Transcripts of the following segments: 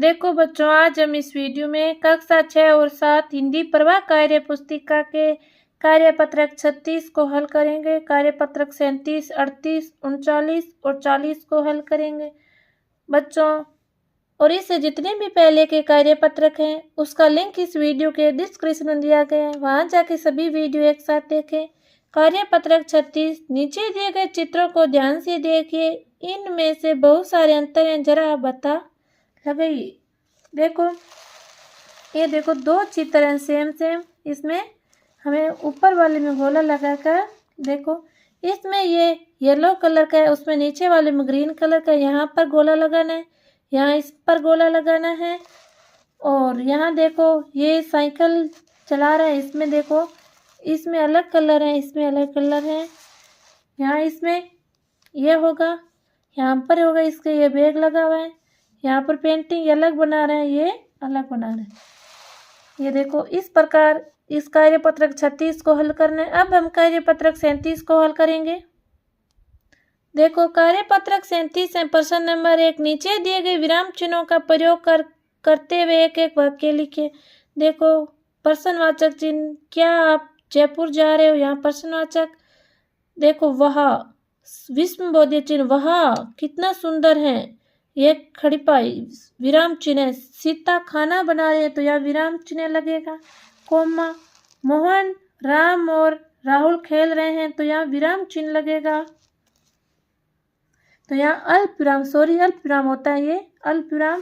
देखो बच्चों, आज हम इस वीडियो में कक्षा 6 और 7 हिंदी प्रवाह कार्य पुस्तिका के कार्यपत्रक 36 को हल करेंगे। कार्यपत्रक 37, 38, 39 और 40 को हल करेंगे बच्चों। और इससे जितने भी पहले के कार्यपत्रक हैं उसका लिंक इस वीडियो के डिस्क्रिप्शन में दिया गया है, वहां जाके सभी वीडियो एक साथ देखें। कार्यपत्रक 36, नीचे दिए गए चित्रों को ध्यान से देखिए, इनमें से बहुत सारे अंतर हैं, जरा आप बता लगाइए। देखो, ये देखो दो चित्र हैं सेम। इसमें हमें ऊपर वाले में गोला लगाकर, देखो इसमें ये येलो कलर का है, उसमें नीचे वाले में ग्रीन कलर का। यहाँ पर गोला लगाना है, यहाँ इस पर गोला लगाना है। और यहाँ देखो ये साइकिल चला रहा है, इसमें देखो इसमें अलग कलर है, इसमें अलग कलर है। यहाँ इसमें ये होगा, यहाँ पर होगा, इसके ये बैग लगा हुआ है। यहाँ पर पेंटिंग अलग बना रहे हैं, ये अलग बना रहे हैं। ये देखो इस प्रकार इस कार्यपत्रक 36 को हल करना है। अब हम कार्यपत्रक 37 को हल करेंगे। देखो कार्यपत्रक 37 है। प्रश्न नंबर 1, नीचे दिए गए विराम चिन्हों का प्रयोग करते हुए एक एक वाक्य लिखे। देखो प्रश्नवाचक चिन्ह, क्या आप जयपुर जा रहे हो, यहाँ प्रश्नवाचक। देखो वह, विस्मयबोधक चिन्ह, वह कितना सुंदर है, ये खड़ी पाई विराम चिन्ह। सीता खाना बना रहे हैं तो यह विराम चिन्ह लगेगा। कोमा, मोहन, राम और राहुल खेल रहे हैं तो यहाँ विराम चिन्ह लगेगा। तो यहाँ अल्प विराम, अल्प विराम होता है, ये अल्प विराम।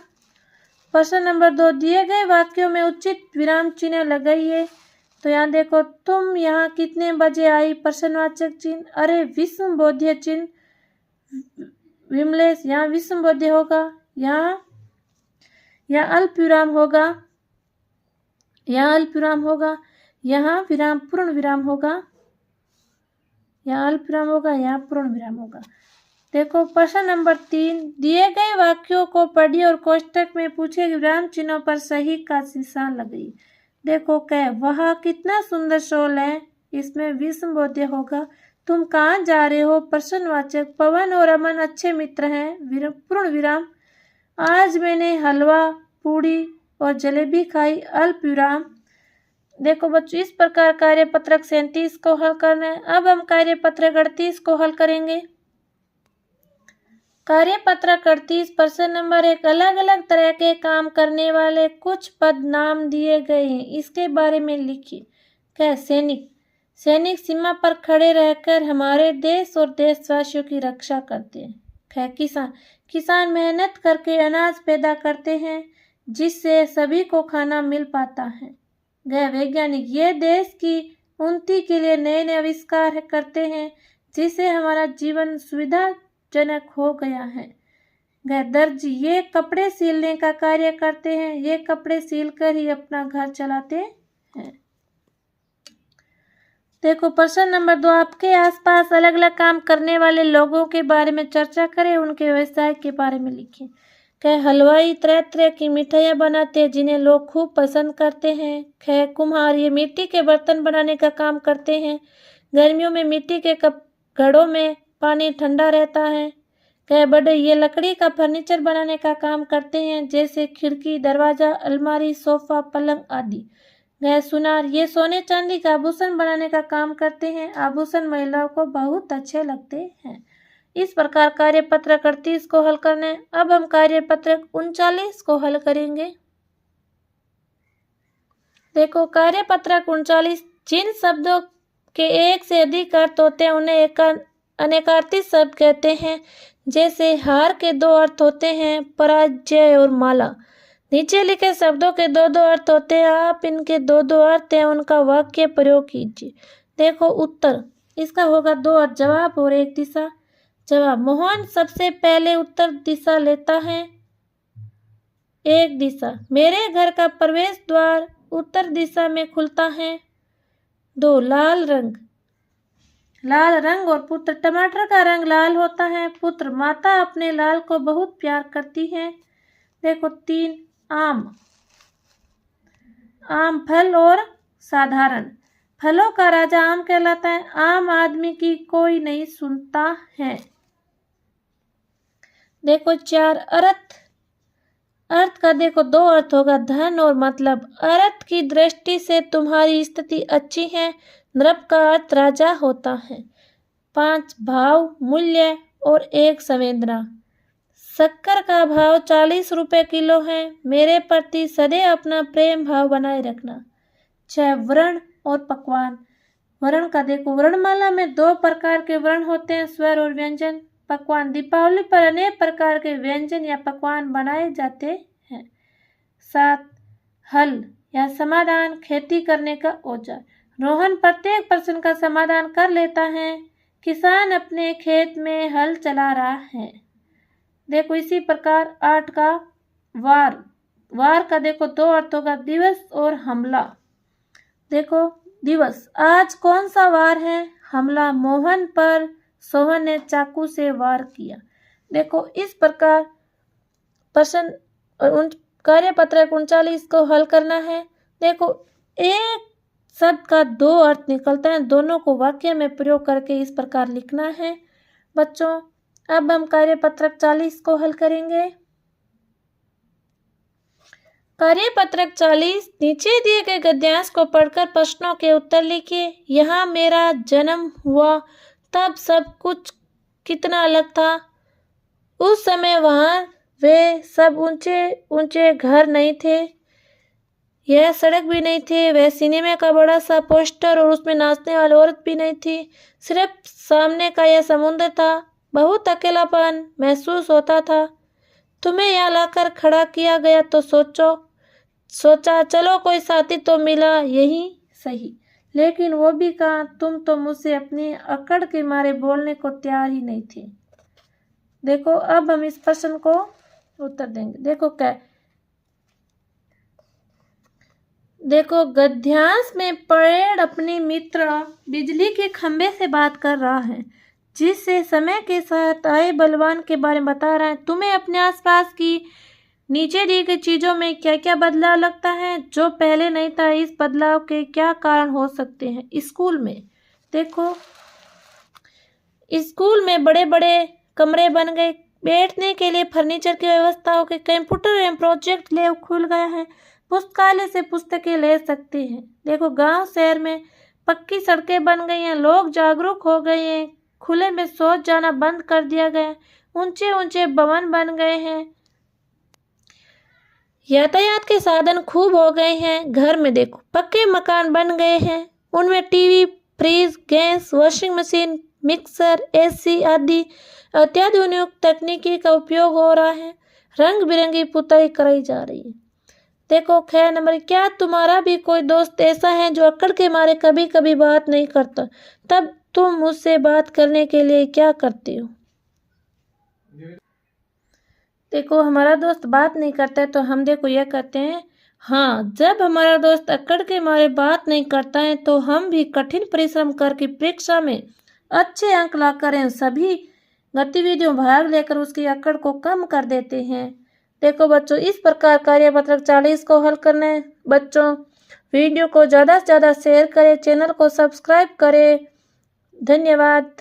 प्रश्न नंबर 2, दिए गए वाक्यों में उचित विराम चिन्ह लगाइए। तो यहाँ देखो, तुम यहाँ कितने बजे आई, प्रश्नवाचक चिन्ह। अरे विस्मयबोधक चिन्ह, विमलेश, यहाँ विस्मयबोधक होगा। यहाँ अल्प विराम होगा, यहाँ अल्प विराम होगा। यहाँ विराम पूर्ण विराम होगा, यहाँ अल्प विराम होगा, यहाँ पूर्ण विराम होगा। देखो प्रश्न नंबर 3, दिए गए वाक्यों को पढ़िए और कोष्टक में पूछे विराम चिन्हों पर सही का निशान लगाइए। देखो कह, वह कितना सुंदर शॉल है, इसमें विस्मयबोधक होगा। तुम कहाँ जा रहे हो, प्रश्नवाचक। पवन और अमन अच्छे मित्र हैं, पूर्ण विराम। आज मैंने हलवा, पूड़ी और जलेबी खाई, अल्प विराम। देखो बच्चों, इस प्रकार कार्यपत्रक 37 को हल करना है। अब हम कार्यपत्रक 38 को हल करेंगे। कार्यपत्रक 38, प्रश्न नंबर 1, अलग अलग तरह के काम करने वाले कुछ पद नाम दिए गए हैं, इसके बारे में लिखिए। क्या, सैनिक, सैनिक सीमा पर खड़े रहकर हमारे देश और देशवासियों की रक्षा करते हैं। क्या, किसान, किसान मेहनत करके अनाज पैदा करते हैं जिससे सभी को खाना मिल पाता है। गए, वैज्ञानिक, ये देश की उन्नति के लिए नए नए आविष्कार करते हैं जिससे हमारा जीवन सुविधाजनक हो गया है। गए, दर्जी, ये कपड़े सिलने का कार्य करते हैं, ये कपड़े सिलकर ही अपना घर चलाते हैं। देखो प्रश्न नंबर 2, आपके आसपास अलग अलग काम करने वाले लोगों के बारे में चर्चा करें, उनके व्यवसाय के बारे में लिखें। क्या, हलवाई तरह तरह की मिठाइयाँ बनाते हैं जिन्हें लोग खूब पसंद करते हैं। क्या, कुम्हार, ये मिट्टी के बर्तन बनाने का काम करते हैं, गर्मियों में मिट्टी के घड़ों में पानी ठंडा रहता है। क्या, बड़े, ये लकड़ी का फर्नीचर बनाने का काम करते हैं जैसे खिड़की, दरवाजा, अलमारी, सोफा, पलंग आदि। गए, सुनार, ये सोने चांदी का आभूषण बनाने का काम करते हैं, आभूषण महिलाओं को बहुत अच्छे लगते हैं। इस प्रकार कार्यपत्रक 38 को हल करना है। अब हम कार्यपत्रक 39 को हल करेंगे। देखो कार्यपत्रक 39, जिन शब्दों के एक से अधिक अर्थ होते हैं उन्हें अनेकार्थी शब्द कहते हैं। जैसे हार के 2 अर्थ होते हैं, पराजय और माला। नीचे लिखे शब्दों के 2 अर्थ होते हैं, आप इनके 2 अर्थ हैं उनका वाक्य प्रयोग कीजिए। देखो उत्तर, इसका होगा 2 अर्थ, जवाब और 1 दिशा। जवाब, मोहन सबसे पहले उत्तर दिशा लेता है, 1 दिशा। मेरे घर का प्रवेश द्वार उत्तर दिशा में खुलता है, 2 लाल रंग, लाल रंग और पुत्र, टमाटर का रंग लाल होता है, पुत्र, माता अपने लाल को बहुत प्यार करती है। देखो 3, आम, आम फल और साधारण, फलों का राजा आम कहलाता है, आम आदमी की कोई नहीं सुनता है। देखो 4, अर्थ, अर्थ का देखो दो अर्थ होगा, धन और मतलब। अर्थ की दृष्टि से तुम्हारी स्थिति अच्छी है। नृप का अर्थ राजा होता है। 5 भाव, मूल्य और 1 संवेदना। शक्कर का भाव 40 रुपये किलो है। मेरे प्रति सदैव अपना प्रेम भाव बनाए रखना। 6 वर्ण और पकवान। वर्ण का देखो, वर्णमाला में 2 प्रकार के वर्ण होते हैं, स्वर और व्यंजन। पकवान, दीपावली पर अनेक प्रकार के व्यंजन या पकवान बनाए जाते हैं। 7 हल या समाधान, खेती करने का औजार। रोहन प्रत्येक प्रश्न का समाधान कर लेता है। किसान अपने खेत में हल चला रहा है। देखो इसी प्रकार 8 का वार। वार का देखो 2 अर्थों का, दिवस और हमला। देखो दिवस, आज कौन सा वार है? हमला, मोहन पर सोहन ने चाकू से वार किया। देखो इस प्रकार प्रश्न कार्यपत्रक 39 को हल करना है। देखो एक शब्द का 2 अर्थ निकलता है, दोनों को वाक्य में प्रयोग करके इस प्रकार लिखना है। बच्चों अब हम कार्यपत्रक 40 को हल करेंगे। कार्यपत्रक 40, नीचे दिए गए गद्यांश को पढ़कर प्रश्नों के उत्तर लिखिए। यहाँ मेरा जन्म हुआ तब सब कुछ कितना अलग था। उस समय वहाँ वे सब ऊंचे ऊंचे घर नहीं थे, यह सड़क भी नहीं थी, वह सिनेमा का बड़ा सा पोस्टर और उसमें नाचने वाली औरत भी नहीं थी। सिर्फ सामने का यह समुद्र था। बहुत अकेलापन महसूस होता था। तुम्हें यहाँ लाकर खड़ा किया गया तो सोचा चलो कोई साथी तो मिला, यही सही। लेकिन वो भी कहा, तुम तो मुझसे अपनी अकड़ के मारे बोलने को तैयार ही नहीं थे। देखो अब हम इस प्रश्न को उत्तर देंगे। देखो क्या, देखो गद्यांश में पेड़ अपनी मित्र बिजली के खंभे से बात कर रहा है, जिससे समय के साथ आए बलवान के बारे में बता रहा है। तुम्हें अपने आसपास की नीचे दी गई चीजों में क्या क्या बदलाव लगता है जो पहले नहीं था? इस बदलाव के क्या कारण हो सकते हैं? स्कूल में देखो, स्कूल में बड़े बड़े कमरे बन गए, बैठने के लिए फर्नीचर की व्यवस्था हो गई, कंप्यूटर एवं प्रोजेक्ट लैब खुल गया है, पुस्तकालय से पुस्तकें ले सकते हैं। देखो गांव शहर में पक्की सड़कें बन गई हैं, लोग जागरूक हो गए हैं, खुले में शौच जाना बंद कर दिया गया, ऊंचे ऊंचे भवन बन गए हैं, यातायात के साधन खूब हो गए हैं। घर में देखो पक्के मकान बन गए हैं, उनमें TV, fridge, gas, washing machine, mixer, AC आदि अत्याधुनिक तकनीकी का उपयोग हो रहा है। रंग बिरंगी पुताई कराई जा रही है। देखो खैर नंबर, क्या तुम्हारा भी कोई दोस्त ऐसा है जो अक्कड़ के मारे कभी कभी बात नहीं करता? तब तुम मुझसे बात करने के लिए क्या करते हो? देखो हमारा दोस्त बात नहीं करता है तो हम देखो यह करते हैं। हाँ, जब हमारा दोस्त अक्कड़ के मारे बात नहीं करता है तो हम भी कठिन परिश्रम करके परीक्षा में अच्छे अंक ला करें सभी गतिविधियों भाग लेकर उसकी अक्कड़ को कम कर देते हैं। देखो बच्चों इस प्रकार कार्यपत्रक 40 को हल करना है। बच्चों वीडियो को ज़्यादा से ज़्यादा शेयर करें, चैनल को सब्सक्राइब करें। धन्यवाद।